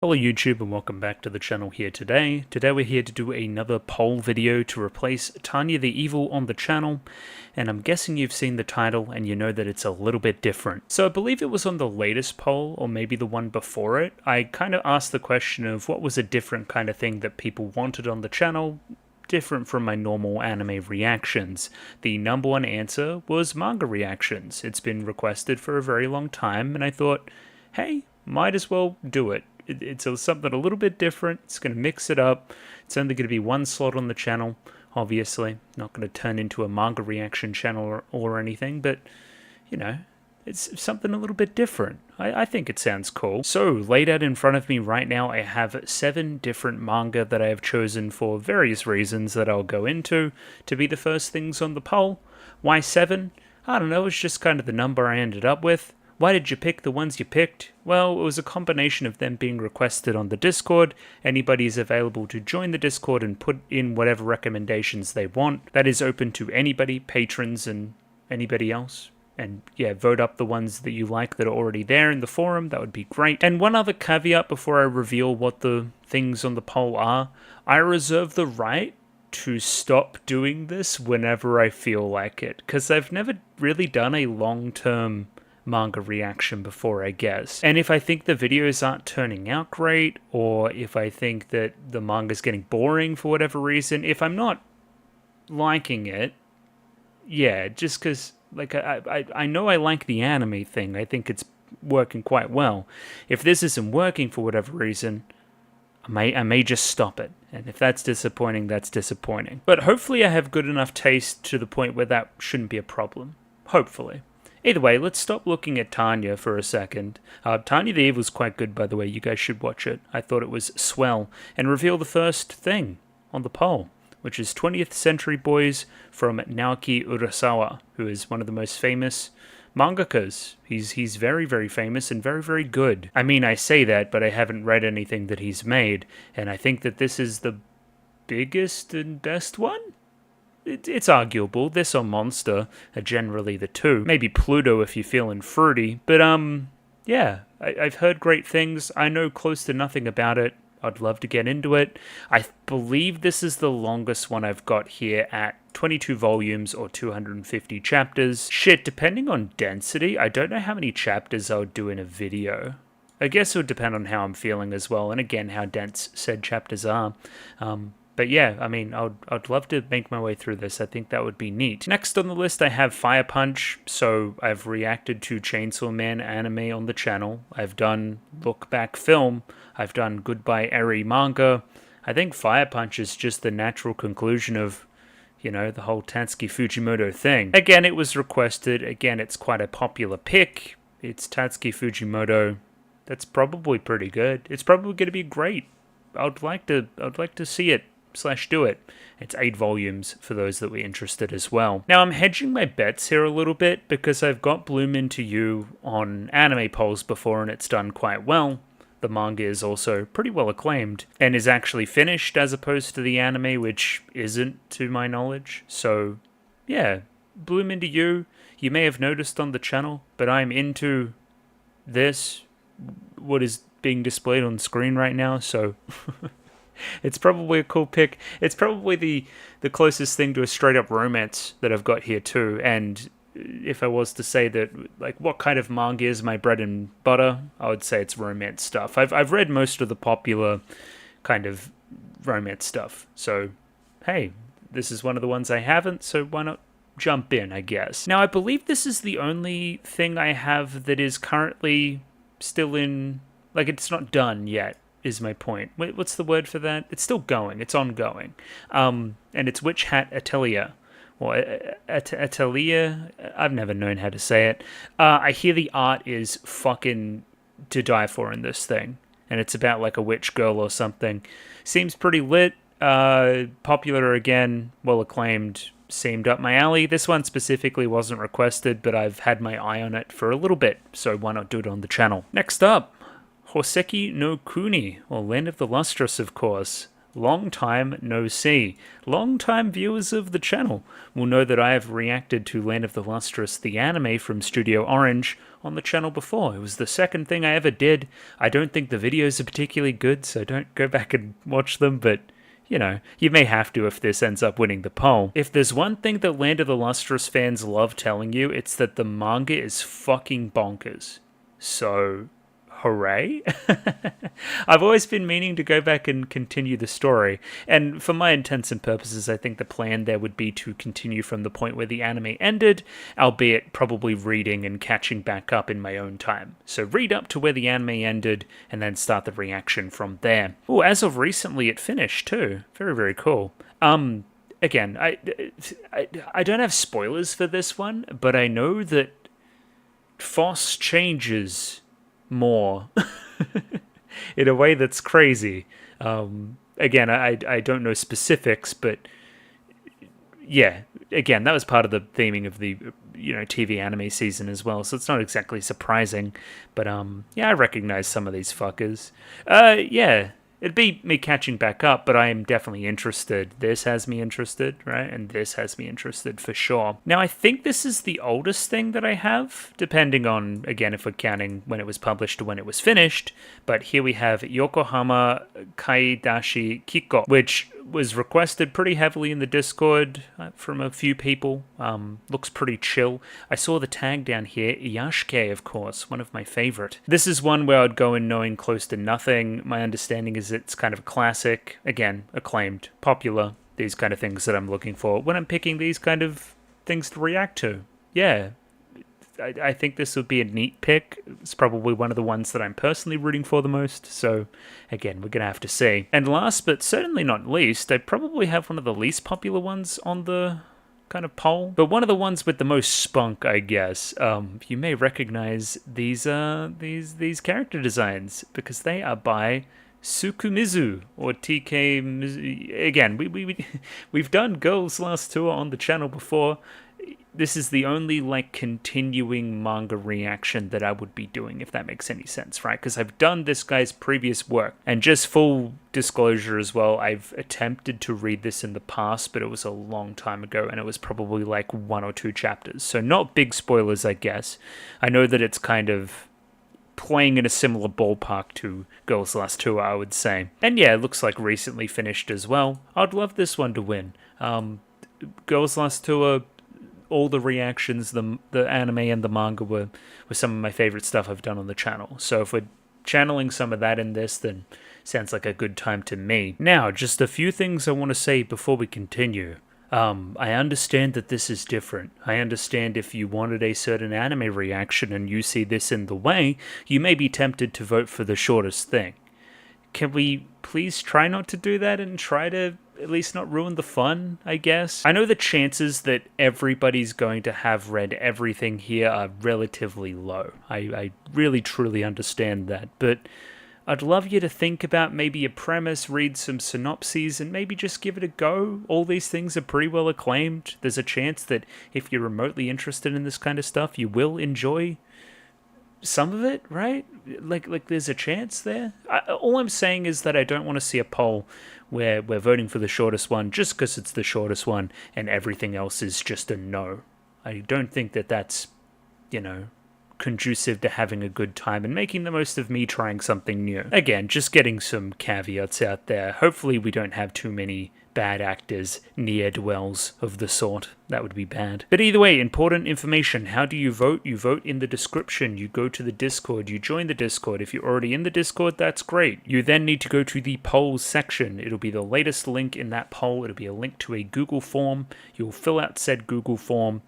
Hello YouTube and welcome back to the channel here today. Today we're here to do another poll video to replace Tanya the Evil on the channel, and I'm guessing you've seen the title and you know that it's a little bit different. So I believe it was on the latest poll, or maybe the one before it. I kind of asked the question of what was a different kind of thing that people wanted on the channel, different from my normal anime reactions. The number one answer was manga reactions. It's been requested for a very long time, and I thought, hey, might as well do it. It's something a little bit different. It's going to mix it up. It's only going to be one slot on the channel, obviously. Not going to turn into a manga reaction channel or anything, but, you know, it's something a little bit different. I think it sounds cool. So, laid out in front of me right now, I have 7 different manga that I have chosen for various reasons that I'll go into to be the first things on the poll. Why 7? I don't know, it's just kind of the number I ended up with. Why did you pick the ones you picked? Well, it was a combination of them being requested on the Discord. Anybody is available to join the Discord and put in whatever recommendations they want. That is open to anybody, patrons and anybody else. And yeah, vote up the ones that you like that are already there in the forum. That would be great. And one other caveat before I reveal what the things on the poll are. I reserve the right to stop doing this whenever I feel like it. Because I've never really done a long-term manga reaction before, I guess. And if I think the videos aren't turning out great, or if I think that the manga's getting boring for whatever reason, if I'm not liking it, yeah, just because, like, I know I like the anime thing. I think it's working quite well. If this isn't working for whatever reason, I may just stop it. And if that's disappointing, that's disappointing. But hopefully I have good enough taste to the point where that shouldn't be a problem. Hopefully. Either way, let's stop looking at Tanya for a second. Tanya the Evil was quite good, by the way. You guys should watch it. I thought it was swell. And reveal the first thing on the poll, which is 20th Century Boys from Naoki Urasawa, who is one of the most famous mangakas. He's very, very famous and very, very good. I mean, I say that, but I haven't read anything that he's made, and I think that this is the biggest and best one? It's arguable. This or Monster are generally the two. Maybe Pluto if you're feeling fruity. But, yeah, I've heard great things. I know close to nothing about it. I'd love to get into it. I believe this is the longest one I've got here at 22 volumes or 250 chapters. Shit, depending on density, I don't know how many chapters I would do in a video. I guess it would depend on how I'm feeling as well, and again, how dense said chapters are. But yeah, I mean, I'd love to make my way through this. I think that would be neat. Next on the list, I have Fire Punch. So I've reacted to Chainsaw Man anime on the channel. I've done Look Back film. I've done Goodbye Eri manga. I think Fire Punch is just the natural conclusion of, you know, the whole Tatsuki Fujimoto thing. Again, it was requested. Again, it's quite a popular pick. It's Tatsuki Fujimoto. That's probably pretty good. It's probably going to be great. I'd like to see it. /do it. It's 8 volumes for those that were interested as well. Now I'm hedging my bets here a little bit because I've got Bloom Into You on anime polls before and it's done quite well. The manga is also pretty well acclaimed and is actually finished as opposed to the anime, which isn't to my knowledge. So yeah, Bloom Into You, you may have noticed on the channel, but I'm into this, what is being displayed on the screen right now, so it's probably a cool pick. It's probably the closest thing to a straight-up romance that I've got here too. And if I was to say that, like, what kind of manga is my bread and butter, I would say it's romance stuff. I've read most of the popular kind of romance stuff. So, hey, this is one of the ones I haven't, so why not jump in, I guess. Now, I believe this is the only thing I have that is currently still in, like, it's not done yet. Is my point. Wait, what's the word for that? It's still going. It's ongoing. And it's Witch Hat Atelier. Or Atelier? I've never known how to say it. I hear the art is fucking to die for in this thing. And it's about like a witch girl or something. Seems pretty lit. Popular again. Well acclaimed. Seemed up my alley. This one specifically wasn't requested, but I've had my eye on it for a little bit. So why not do it on the channel? Next up. Hoseki no Kuni, or Land of the Lustrous, of course. long time no see. Long time viewers of the channel will know that I have reacted to Land of the Lustrous, the anime from Studio Orange, on the channel before. It was the second thing I ever did. I don't think the videos are particularly good, so don't go back and watch them, but you know, you may have to if this ends up winning the poll. If there's one thing that Land of the Lustrous fans love telling you, it's that the manga is fucking bonkers. So, hooray. I've always been meaning to go back and continue the story, and for my intents and purposes, I think the plan there would be to continue from the point where the anime ended, albeit probably reading and catching back up in my own time. So read up to where the anime ended, and then start the reaction from there. Oh, as of recently, it finished too. Very, very cool. Again, I don't have spoilers for this one, but I know that Foss changes more in a way that's crazy. Again, I don't know specifics, but yeah, again, that was part of the theming of the TV anime season as well, so it's not exactly surprising. But yeah, I recognize some of these fuckers. Yeah. It'd be me catching back up, but I am definitely interested. This has me interested, right? And this has me interested for sure. Now, I think this is the oldest thing that I have, depending on, again, if we're counting when it was published or when it was finished. But here we have Yokohama Kaidashi Kiko, which was requested pretty heavily in the Discord from a few people. Looks pretty chill. I saw the tag down here, Yashike, of course, one of my favorite. This is one where I'd go in knowing close to nothing. My understanding is it's kind of a classic, again, acclaimed, popular, these kind of things that I'm looking for when I'm picking these kind of things to react to. Yeah, I think this would be a neat pick. It's probably one of the ones that I'm personally rooting for the most, so again, we're going to have to see. And last but certainly not least, I probably have one of the least popular ones on the kind of poll, but one of the ones with the most spunk, I guess. You may recognize these character designs because they are by Tsukumizu or TK Mizu. Again, we've done Girls Last Tour on the channel before. This is the only continuing manga reaction that I would be doing, if that makes any sense, right? Because I've done this guy's previous work, and just full disclosure as well, I've attempted to read this in the past, but it was a long time ago, and it was probably 1 or 2 chapters, so not big spoilers, I guess. I know that it's kind of playing in a similar ballpark to Girls Last Tour, I would say. And yeah, it looks like recently finished as well. I'd love this one to win. Girls Last Tour, all the reactions, the anime and the manga were some of my favorite stuff I've done on the channel. So if we're channeling some of that in this, then sounds like a good time to me. Now, just a few things I want to say before we continue. I understand that this is different. I understand if you wanted a certain anime reaction and you see this in the way, you may be tempted to vote for the shortest thing. Can we please try not to do that and try to at least not ruin the fun, I guess? I know the chances that everybody's going to have read everything here are relatively low. I really truly understand that, but I'd love you to think about maybe a premise, read some synopses, and maybe just give it a go. All these things are pretty well acclaimed. There's a chance that if you're remotely interested in this kind of stuff, you will enjoy some of it, right? Like there's a chance there. All I'm saying is that I don't want to see a poll where we're voting for the shortest one just because it's the shortest one and everything else is just a no. I don't think that that's, conducive to having a good time and making the most of me trying something new. Again, just getting some caveats out there. Hopefully we don't have too many bad actors, ne'er-dwells of the sort. That would be bad. But either way, important information. How do you vote? You vote in the description. You go to the Discord. You join the Discord. If you're already in the Discord, that's great. You then need to go to the polls section. It'll be the latest link in that poll. It'll be a link to a Google form. You'll fill out said Google form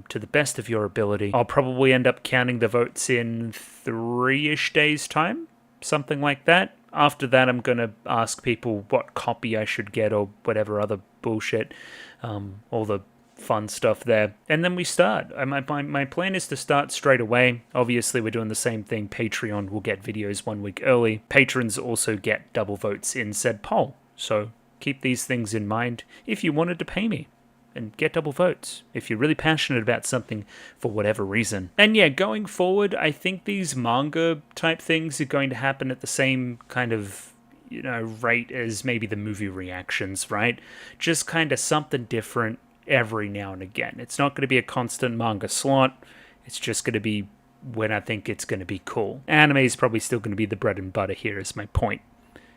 to the best of your ability. I'll probably end up counting the votes in 3-ish days' time, something like that. After that, I'm going to ask people what copy I should get or whatever other bullshit, all the fun stuff there. And then we start. My plan is to start straight away. Obviously, we're doing the same thing. Patreon will get videos 1 week early. Patrons also get double votes in said poll. So keep these things in mind if you wanted to pay me and get double votes if you're really passionate about something for whatever reason. And yeah, going forward, I think these manga type things are going to happen at the same kind of rate as maybe the movie reactions, right? Just kind of something different every now and again. It's not going to be a constant manga slot. It's just going to be when I think it's going to be cool. Anime is probably still going to be the bread and butter here, is my point.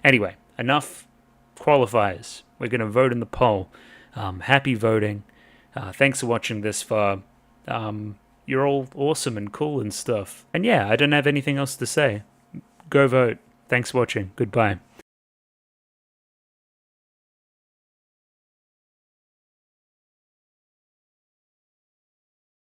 Anyway, enough qualifiers. We're going to vote in the poll. Happy voting. Thanks for watching this far. You're all awesome and cool and stuff. And yeah, I don't have anything else to say. Go vote. Thanks for watching. Goodbye.